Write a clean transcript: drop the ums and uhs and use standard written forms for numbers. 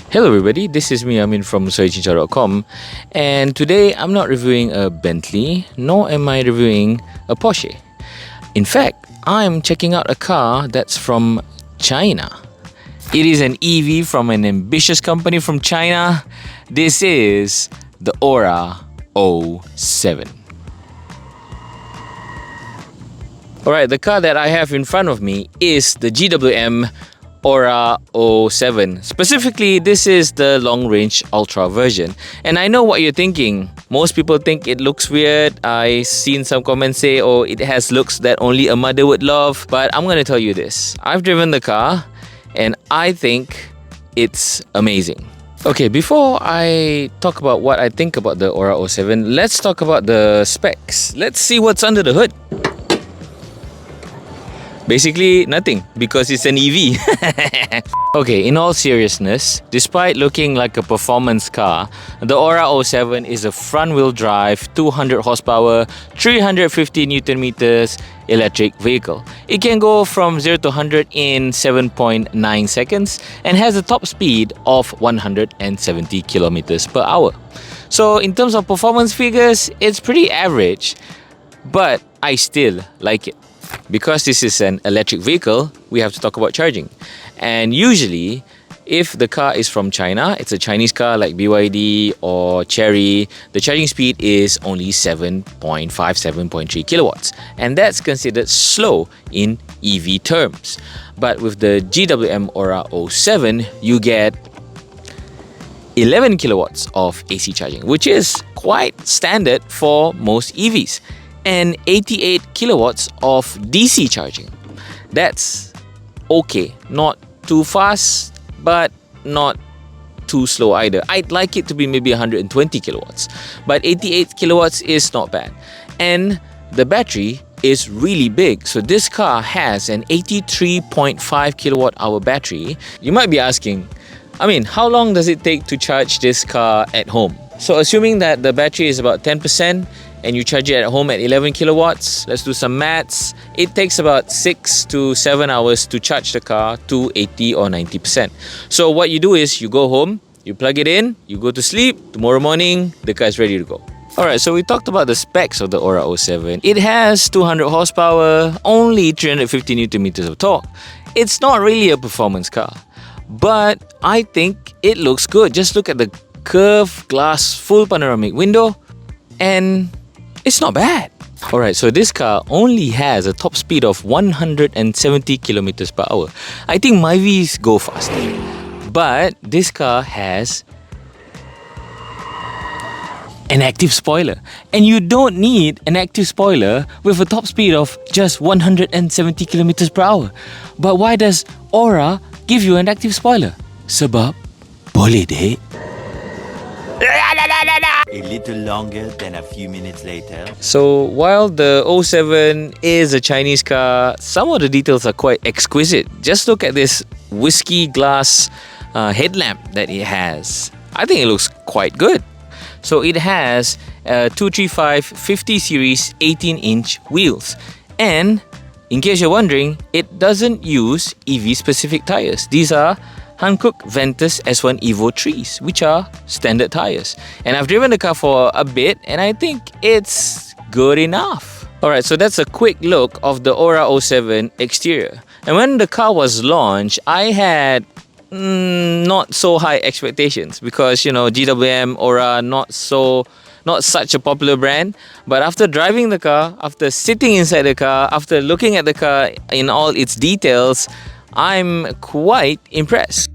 Hello everybody, this is me Amin from soychincha.com, and today I'm not reviewing a Bentley, nor am I reviewing a Porsche. In fact, I'm checking out a car that's from China. It is an EV from an ambitious company from China. This is the Ora 07. Alright, the car that I have in front of me is the GWM Ora 07. Specifically, this is the long-range ultra version. And I know what you're thinking. Most people think it looks weird. I've seen some comments say, oh, it has looks that only a mother would love. But I'm going to tell you this. I've driven the car and I think it's amazing. Okay, before I talk about what I think about the Ora 07, let's talk about the specs. Let's see what's under the hood. Basically, nothing, because it's an EV. Okay, in all seriousness, despite looking like a performance car, the Ora 07 is a front-wheel drive, 200 horsepower, 350 Newton meters electric vehicle. It can go from 0 to 100 in 7.9 seconds and has a top speed of 170 kilometers per hour. So in terms of performance figures, it's pretty average, but I still like it. Because this is an electric vehicle, we have to talk about charging. And usually, if the car is from China, it's a Chinese car like BYD or Chery, the charging speed is only 7.5, 7.3 kilowatts. And that's considered slow in EV terms. But with the GWM Ora 07, you get 11 kilowatts of AC charging, which is quite standard for most EVs. And 88 kilowatts of DC charging. That's okay. Not too fast, but not too slow either. I'd like it to be maybe 120 kilowatts. But 88 kilowatts is not bad. And the battery is really big. So this car has an 83.5 kilowatt hour battery. You might be asking, how long does it take to charge this car at home? So assuming that the battery is about 10%, and you charge it at home at 11 kilowatts, let's do some maths. It takes about 6 to 7 hours to charge the car to 80 or 90%. So what you do is you go home, you plug it in, you go to sleep, tomorrow morning, the car is ready to go. Alright, so we talked about the specs of the Ora 07. It has 200 horsepower, only 350 Newton meters of torque. It's not really a performance car, but I think it looks good. Just look at the curved glass full panoramic window and it's not bad. Alright, so this car only has a top speed of 170 kilometers per hour. I think my V's go faster. But this car has an active spoiler. And you don't need an active spoiler with a top speed of just 170 kilometers per hour. But why does Ora give you an active spoiler? Sebab boleh dek. A little longer than a few minutes later. So while the 07 is a Chinese car, some of the details are quite exquisite. Just look at this whiskey glass headlamp that it has. I think it looks quite good. So it has 235 50 series 18-inch wheels. And in case you're wondering, it doesn't use EV-specific tires. These are Hankook Ventus S1 Evo 3s, which are standard tires. And I've driven the car for a bit and I think it's good enough. Alright, so that's a quick look of the Ora 07 exterior. And when the car was launched, I had not so high expectations because, GWM Ora not such a popular brand. But after driving the car, after sitting inside the car, after looking at the car in all its details, I'm quite impressed.